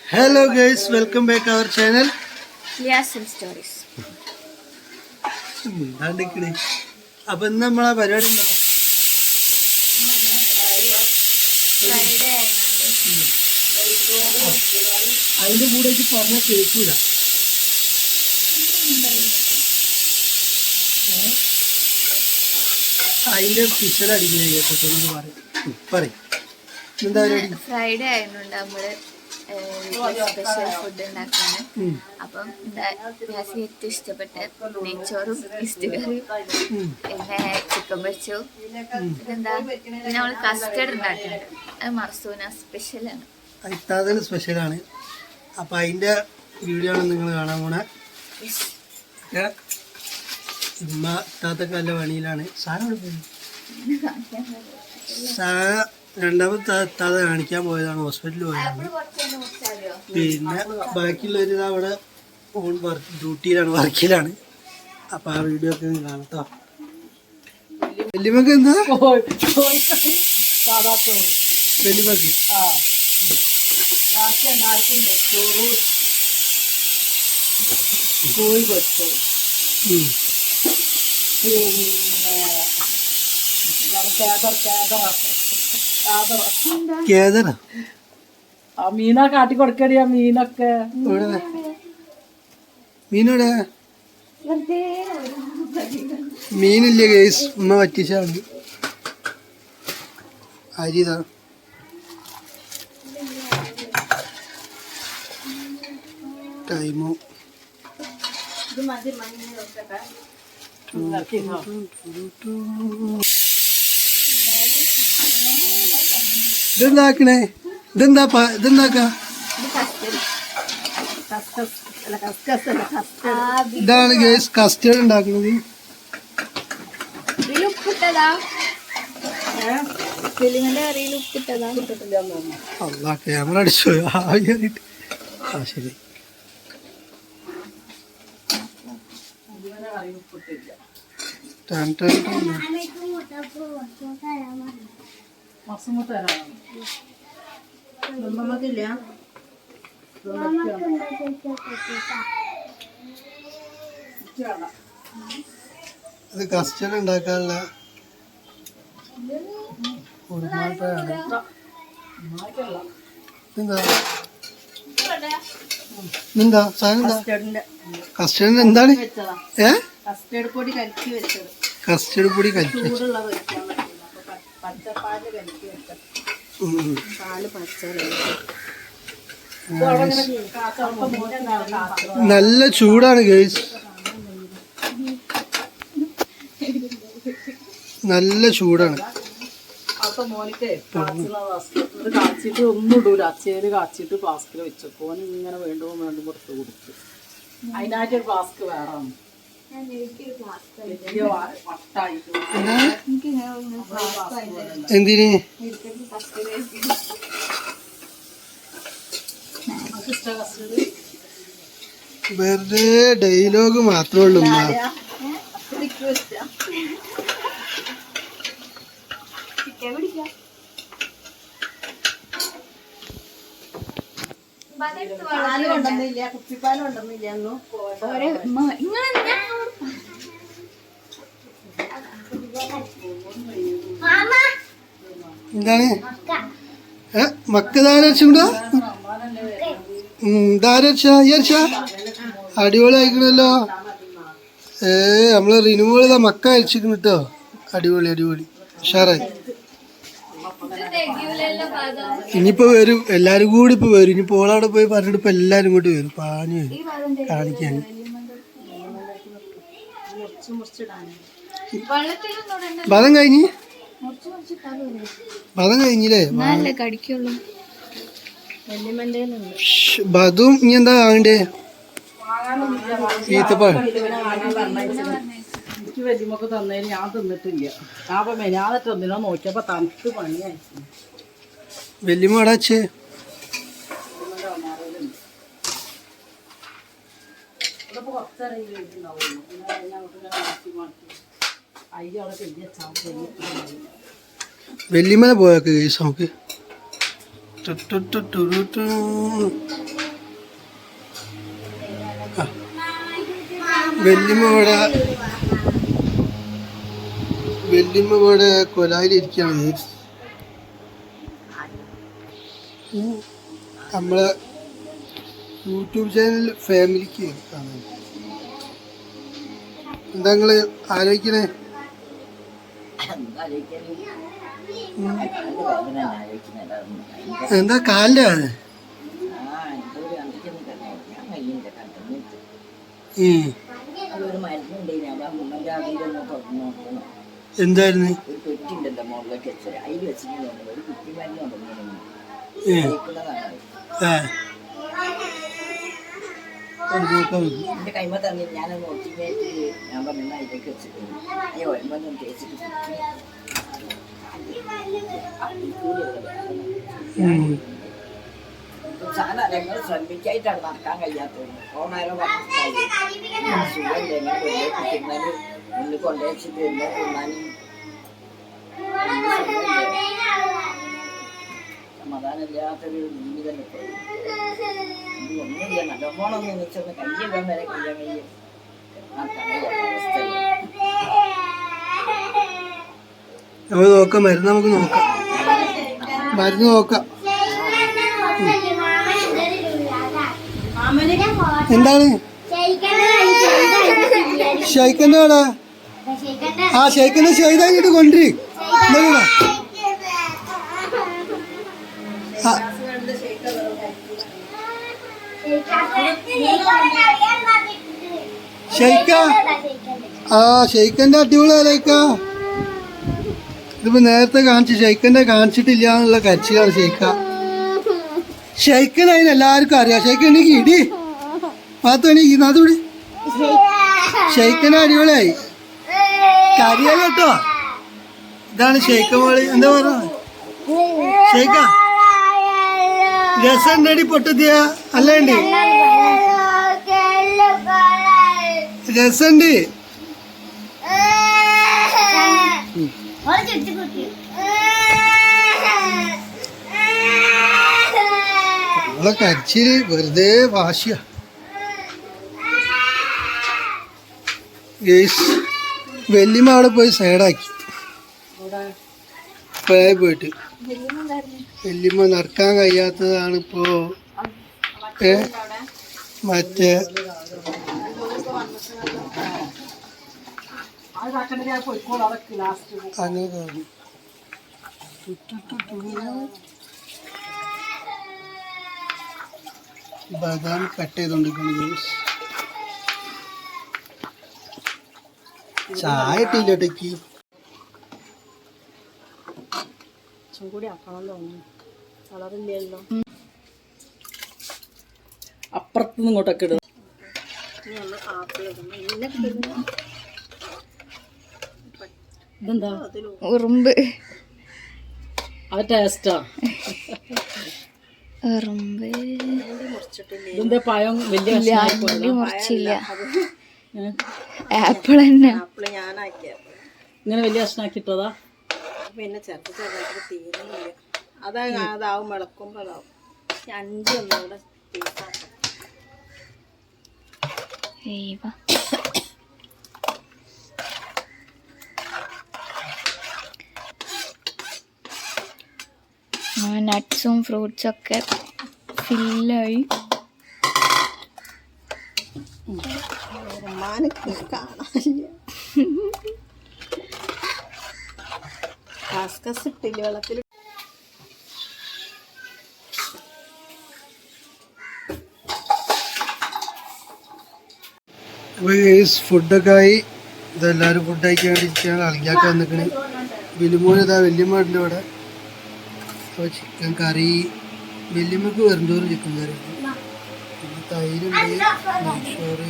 Hello guys, welcome back to our channel. Liasim Stories. അപ്പോൾ ഇന്ന് നമ്മളെ പരിപാടി അതിൻ്റെ കൂടെ എനിക്ക് പറഞ്ഞ കേൾക്കൂല. അതിൻ്റെ പിക്ചർ അടിക്കുന്നത് കേട്ടോ പറയും എന്താ പരിപാടി? ഫ്രൈഡേ ആയതുകൊണ്ട് നമ്മള് സ്പെഷ്യൽ ഫുഡ് ഉണ്ടാക്കാണ്. അപ്പം ഏറ്റവും ഇഷ്ടപ്പെട്ട നെയ്ച്ചോറും ഇസ്റ്റ് കറിയും പിന്നെ ചിക്കൻ പൊരിച്ചു പിന്നെന്താ പിന്നെ നമ്മള് കസ്റ്റർഡ് ഉണ്ടാക്കുന്നുണ്ട്. അത് മർസൂന സ്പെഷ്യലാണ്. ഇത്താതിന് സ്പെഷ്യലാണ്. അപ്പം അതിൻ്റെ വീഡിയോ ആണ് നിങ്ങൾ കാണാൻ പോണേ. ഇമ്മ ഇത്താത്തൊക്കെ നല്ല പണിയിലാണ്. രണ്ടാമത്തെ ഇത്താത കാണിക്കാൻ പോയതാണ്, ഹോസ്പിറ്റലിൽ പോയതാണ്. പിന്നെ ബാക്കിയുള്ളവർ അവിടെ ഓൺ ഡ്യൂട്ടിയിലാണ്, വർക്കിലാണ്. അപ്പം ആ വീഡിയോ ഒക്കെ കാണട്ടോ. വല്യമ്മക്ക് എന്താ വല്യമ്മക്ക് കോഴി പൊരിച്ചു, കേദറ ആ മീനാ കാട്ടി കൊടുക്കടി. ആ മീനൊക്കെ മീനോടെ മീനില്ല കേസ്, ഉമ്മ പറ്റിച്ചാണ്. അരിതാ ടൈമോ ഇതെന്താക്കണേ? ഇതെന്താക്ക? ഇതാണ് ഗേസ് കസ്റ്റേർഡ് ഉണ്ടാക്കുന്നത്. അല്ലാ ക്യാമറ അടിച്ചു. ആ ശരി. ഇത് കസ്റ്റർഡ് ഉണ്ടാക്കാനുള്ള ഉരുമാട്ടയാണ്. എന്താ സാധനം? എന്താ കസ്റ്റർഡിന്? എന്താണ് കസ്റ്റർഡ് പൊടി കലക്കി വെച്ചത്. നല്ല ചൂടാണ് ഗൈസ്, നല്ല ചൂടാണ്. കാച്ചിട്ട് ഒന്നും ഇടൂല, അച്ചേല് കാച്ചിട്ട് ഫ്ലാസ്കിൽ വെച്ചപ്പോ ഇങ്ങനെ വേണ്ടുമ്പോ പുറത്ത് കൊടുത്തു. അതിനായിട്ടൊരു ഫ്ലാസ്ക് വേറെ എന്തിന്? വെറുതെ ഡയലോഗ് മാത്രമേ ഉള്ളൂ. കുപ്പിപ്പാലും ഉണ്ടെന്നില്ല. എന്താണ് മക്കതാരച്ചുണ്ടോ? അടിപൊളി അയക്കണല്ലോ. നമ്മള് റിനുവോള് മക്ക അയച്ചിരിക്കണ കേട്ടോ. അടിപൊളി അടിപൊളി ഉഷാറായി. ഇനിയിപ്പോ വരും, എല്ലാരും കൂടി ഇപ്പൊ വരും. ഇനിയിപ്പോ ഓളവിടെ പോയി പറഞ്ഞിട്ട് ഇപ്പൊ എല്ലാരും കൂടി വരും, പാഞ്ഞു വരും കാണിക്കാൻ. ബദം കഴിഞ്ഞില്ലേ? ബദും ഇനി എന്താ വാങ്ങണ്ടേ? ഈത്തപ്പഴം എനിക്ക് വലിയമൊക്കെ തന്നതിന് ഞാൻ തിന്നിട്ടില്ല. ഞാൻ ഇപ്പൊ മെനാന്നിട്ട് ഒന്നിനോ നോക്കിയപ്പോ തണുത്ത് പണിയായി. വല്യമ്മ അടച്ചേ വല്യമ്മനെ പോയാക്ക് കേസ് നമുക്ക് വെല്ലിമ്മ ഇവിടെ കൊലായിലിരിക്കുകയാണ്. നമ്മളെ യൂട്യൂബ് ചാനൽ ഫാമിലിക്ക് കാണാൻ. എന്താ നിങ്ങള് ആലോചിക്കണേ? എന്താ കാലിൻ്റെ ആണ്? എന്തായിരുന്നു? എന്റെ കൈമ തന്നെ ഞാനത് ഒട്ടിമേറ്റ് ഞാൻ പറഞ്ഞ അതിലേക്ക് വെച്ചിട്ട് അയ്യോ ഒൻപതും തേച്ചിട്ട് സാധനം ഞങ്ങൾ ശ്രമിക്കായിട്ടാണ് നടക്കാൻ കഴിയാത്തത്. ഓണാരോ പറഞ്ഞാൽ സുഖം കുട്ടിമാര് മുന്നിൽ കൊണ്ടുവച്ചിട്ട് എന്നെ തിന്നാനും സമാധാനമില്ലാത്തൊരു ജീവിതം ഇപ്പോൾ ഒന്നുമില്ല. നല്ലോണമൊന്നും വെച്ചൊന്ന് കയ്യിടാൻ വരെ കഴിയാൻ കഴിയും. നമുക്ക് നോക്കാം, മരുന്ന് നമുക്ക് നോക്കാം, മരുന്ന് നോക്കാം. എന്താണ് ഷെയ്ക്കൻ്റെ അവിടെ? ആ ഷെയ്ക്കൻ്റെ ഷെയ്തായിട്ട് കൊണ്ടുവരി. ഷെയ്ക്ക, ആ ഷെയ്ക്കൻ്റെ അടിപൊളിയാലേക്ക. ഇതിപ്പോ നേരത്തെ കാണിച്ചു, ഷെയ്ക്കൻ്റെ കാണിച്ചിട്ടില്ല എന്നുള്ള കരച്ചിലാണ് ഷെയ്ക്ക. ഷെയ്ക്കൻ അതിന് എല്ലാവർക്കും അറിയാം. ഷെയ്ക്കണെങ്കിൽ ഇടി പാത്തോണി നാത്തോടി ഷെയ്ക്കന് അടിപൊളിയായി കരിയ കേട്ടോ. ഇതാണ് ഷെയ്ക്ക മോള്. എന്താ പറയുക ഷെയ്ക്ക? രസണ്ടടി പൊട്ടത്തിയ അല്ലേണ്ടി? രസണ്ട്. അവളെ കരച്ചില് വെറുതെ വാശിയ. വെല്ലിമ്മ അവിടെ പോയി സൈഡാക്കി പോയിട്ട്. വെല്ലിമ്മ നടക്കാൻ കഴിയാത്തതാണ് ഇപ്പോ. മറ്റേ അങ്ങനെ ബദാം കട്ട് ചെയ്തോണ്ടിരിക്കുന്നു. ചായ ഇട്ടില്ലോട്ടേക്ക് അപ്പുറത്തുനിന്ന് ഇങ്ങോട്ടൊക്കെ ഇടും. ഇതെന്താ ഉറുമ്പ്? അത് ടേസ്റ്റാ. ഉറുമ്പ് ഇതിന്റെ പഴം വലിയ മുറിച്ചില്ല. ആപ്പിൾ തന്നെ ഇങ്ങനെ വലിയ കഷ്ണാക്കിട്ടതാ. പിന്നെ ചെറുപ്പം ചെറുതായിട്ട് തീരുന്നില്ല. അതാവും വിളക്കുമ്പോൾ അതാവും. 5 ഒന്നും കൂടെ നട്ട്സും ഫ്രൂട്ട്സും ഒക്കെ ഫില്ലായി. കാണാനില്ല. കസ്കസ് ഇട്ടില്ല വെള്ളത്തിൽ. ഫുഡൊക്കെ ആയി. ഇതെല്ലാവരും ഫുഡ് കഴിക്കാൻ വേണ്ടിയിരിക്കുകയാണ്. അളിയാക്ക വന്നിക്കണ്. വലിയമോൻ ഇതാ വല്യമ്മൻ്റെ ഇവിടെ. അപ്പോൾ ചിക്കൻ കറി, വല്യമ്മക്ക് വെറുംചോറ് ചിക്കൻ കറി, പിന്നെ തൈരുണ്ട്, നെയ്ച്ചോറ്,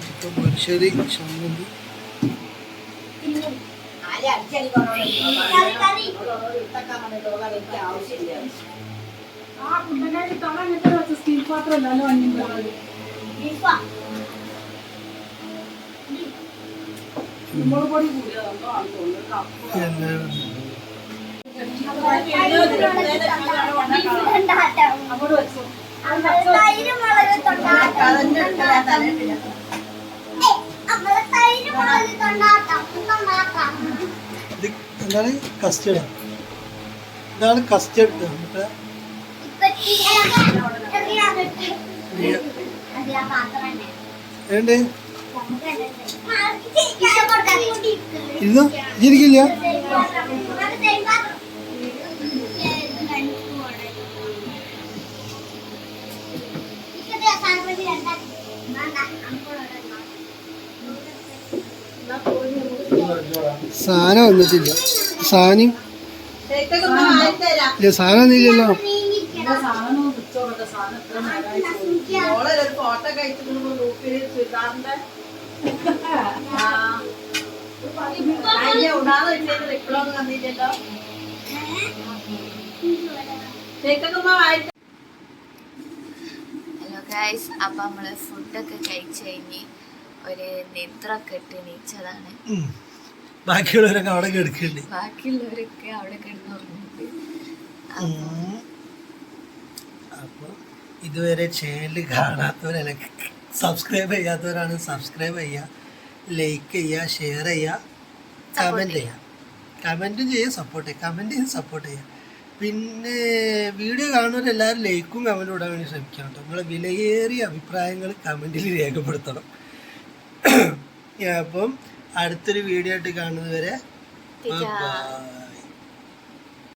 ചിക്കൻ പൊരിച്ചത്, ചമ്മന്തി. ഇത് എന്താണ് കസ്റ്റഡ്, ഇതാണ് കസ്റ്റഡ്. നമുക്ക് ഏണ്ട് ഇരുന്നോ, ഇരിക്കില്ല. സാധനം വന്നിട്ടില്ല. സാധനം ഇല്ല, സാധനം ഒന്നുമില്ലല്ലോ. സാധനം പിടിച്ചോട്ടെ, സാധനം എത്ര നേരമായി ഫോട്ടോ കഴിച്ചിട്ട് ചുരിദാറിന്റെ ഉടാതെ ഇപ്പോഴൊന്നും കണ്ടില്ലല്ലോ. ഹലോ ഗൈസ്, അപ്പം നമ്മൾ ഫുഡൊക്കെ കഴിച്ച് കഴിഞ്ഞ് ഒരു നിദ്രയൊക്കെ ഇട്ട് എണീച്ചതാണ്. ബാക്കിയുള്ളവരൊക്കെ അവിടെ കിടക്കുന്നുണ്ട്. ബാക്കിയുള്ളവരൊക്കെ അവിടെ കിടന്നുറങ്ങിയിട്ട്. അപ്പോൾ ഇതുവരെ ചാനൽ കാണാത്തവരല്ല, സബ്സ്ക്രൈബ് ചെയ്യാത്തവരാണ് സബ്സ്ക്രൈബ് ചെയ്യുക, ലൈക്ക് ചെയ്യുക, ഷെയർ ചെയ്യുക, കമൻറ്റ് ചെയ്യുക. കമൻറ്റും ചെയ്യുക, സപ്പോർട്ട് ചെയ്യുക. കമൻറ്റ് ചെയ്ത് സപ്പോർട്ട് ചെയ്യുക. പിന്നെ വീഡിയോ കാണുന്നവരെല്ലാവരും ലൈക്കും കമൻറ്റും ഇടാൻ വേണ്ടി ശ്രമിക്കാം കേട്ടോ. നിങ്ങളെ വിലയേറിയ അഭിപ്രായങ്ങൾ കമൻറ്റിൽ രേഖപ്പെടുത്തണം. അപ്പം അടുത്തൊരു വീഡിയോ ആയിട്ട് കാണുന്നത് വരെ ബൈ.